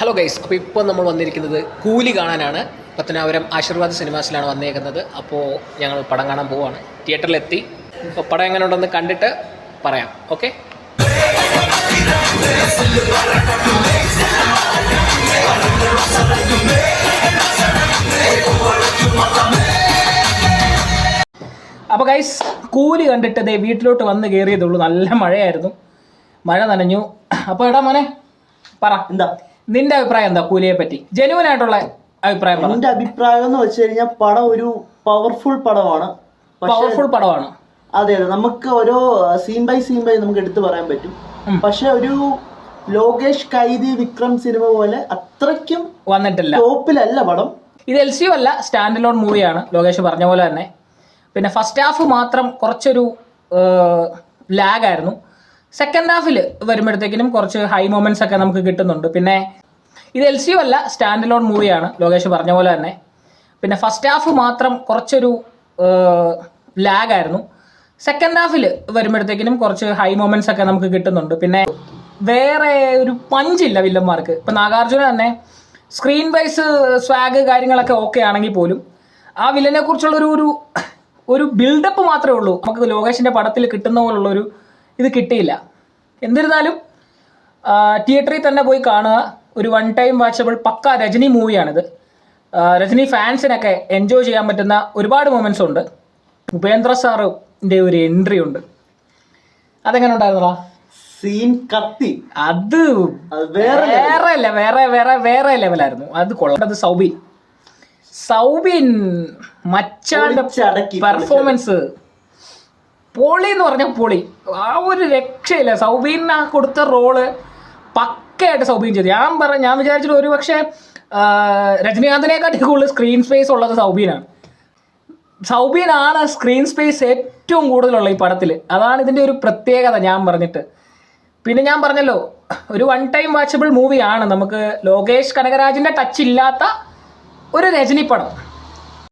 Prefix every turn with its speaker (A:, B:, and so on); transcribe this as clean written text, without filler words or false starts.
A: Hello guys, അപ്പോൾ ഇപ്പോൾ നമ്മൾ വന്നിരിക്കുന്നത് കൂലി കാണാനാണ്. പത്തനാപുരം ആശീർവാദ് സിനിമാസിലാണ് വന്നേക്കുന്നത്. അപ്പോൾ ഞങ്ങൾ പടം കാണാൻ പോവുകയാണ്. തിയേറ്ററിലെത്തി. അപ്പോൾ പടം എങ്ങനെ ഉണ്ടെന്ന് കണ്ടിട്ട് പറയാം. ഓക്കെ. അപ്പോൾ ഗൈസ്, കൂലി കണ്ടിട്ട് ദേ വീട്ടിലോട്ട് വന്ന് കയറിയതുള്ളൂ. നല്ല മഴയായിരുന്നു, മഴ നനഞ്ഞു. അപ്പോൾ എടാ മോനെ, പറ, എന്താ നിന്റെ അഭിപ്രായം? എന്താ കൂലിയെ പറ്റി ജെന്യുവൻ ആയിട്ടുള്ള അഭിപ്രായം?
B: എന്റെ അഭിപ്രായം എന്ന് വെച്ച് കഴിഞ്ഞാൽ പടം ഒരു പവർഫുൾ പടമാണ്. അതെ, നമുക്ക് ഓരോ സീൻ ബൈ നമുക്ക് എടുത്തു പറയാൻ പറ്റും. പക്ഷെ ഒരു ലോകേഷ് കൈതി വിക്രം സിനിമ പോലെ അത്രയ്ക്കും
A: വന്നിട്ടില്ല,
B: ടോപ്പിലല്ല പടം.
A: ഇത് LCU അല്ല, സ്റ്റാൻഡ് അലോൺ മൂവിയാണ്, ലോകേഷ് പറഞ്ഞ പോലെ തന്നെ. പിന്നെ ഫസ്റ്റ് ഹാഫ് മാത്രം കുറച്ചൊരു ലാഗായിരുന്നു. സെക്കൻഡ് ഹാഫിൽ വരുമ്പോഴത്തേക്കിനും കുറച്ച് ഹൈ മൊമെന്റ്സ് ഒക്കെ നമുക്ക് കിട്ടുന്നുണ്ട്. പിന്നെ ഇത് LCU അല്ല, സ്റ്റാൻഡ് അലോൺ മൂവിയാണ്, ലോകേഷ് പറഞ്ഞ പോലെ തന്നെ. പിന്നെ ഫസ്റ്റ് ഹാഫ് മാത്രം കുറച്ചൊരു ലാഗായിരുന്നു. സെക്കൻഡ് ഹാഫിൽ വരുമ്പോഴത്തേക്കിനും കുറച്ച് ഹൈ മൊമെന്റ്സ് ഒക്കെ നമുക്ക് കിട്ടുന്നുണ്ട്. പിന്നെ വേറെ ഒരു പഞ്ചില്ല വില്ലന്മാർക്ക്. ഇപ്പം നാഗാർജുന തന്നെ സ്ക്രീൻ വൈസ് സ്വാഗ് കാര്യങ്ങളൊക്കെ ഓക്കെ ആണെങ്കിൽ പോലും ആ വില്ലനെ കുറിച്ചുള്ള ഒരു ബിൽഡപ്പ് മാത്രമേ ഉള്ളൂ. നമുക്ക് ലോകേഷിൻ്റെ പടത്തിൽ കിട്ടുന്ന പോലുള്ളൊരു ഇത് കിട്ടിയില്ല. എന്നിരുന്നാലും തിയേറ്ററിൽ തന്നെ പോയി കാണുക. ഒരു വൺ ടൈം വാച്ചബിൾ പക്ക രജനി മൂവിയാണിത്. രജനി ഫാൻസിനൊക്കെ എൻജോയ് ചെയ്യാൻ പറ്റുന്ന ഒരുപാട് മൊമെന്റ്സ് ഉണ്ട്. ഉപേന്ദ്ര സാറിൻ്റെ ഒരു എൻട്രി ഉണ്ട്, അതെങ്ങനെ ഉണ്ടായിരുന്നോ?
B: സീൻ കത്തി,
A: അത് വേറെ ലെവലായിരുന്നു. അത് കൊള്ളേണ്ടത് സൗബിൻ മച്ചാന്റെ പെർഫോമൻസ് പൊളി എന്ന് പറഞ്ഞാൽ പൊളി. ആ ഒരു രക്ഷയില്ല. സൗബീൻ കൊടുത്ത റോള് പക്കയായിട്ട് സൗബീൻ ചെയ്തു. ഞാൻ വിചാരിച്ചിട്ട് ഒരു പക്ഷേ രജനീകാന്തിനെക്കാട്ടി കൂടുതൽ സ്ക്രീൻ സ്പേസ് ഉള്ളത് സൗബീനാണ് സ്ക്രീൻ സ്പേസ് ഏറ്റവും കൂടുതലുള്ള ഈ പടത്തിൽ. അതാണ് ഇതിൻ്റെ ഒരു പ്രത്യേകത ഞാൻ പറഞ്ഞിട്ട്. പിന്നെ ഞാൻ പറഞ്ഞല്ലോ, ഒരു വൺ ടൈം വാച്ചബിൾ മൂവിയാണ്. നമുക്ക് ലോകേഷ് കനകരാജിൻ്റെ ടച്ച് ഇല്ലാത്ത ഒരു രജനി പടം.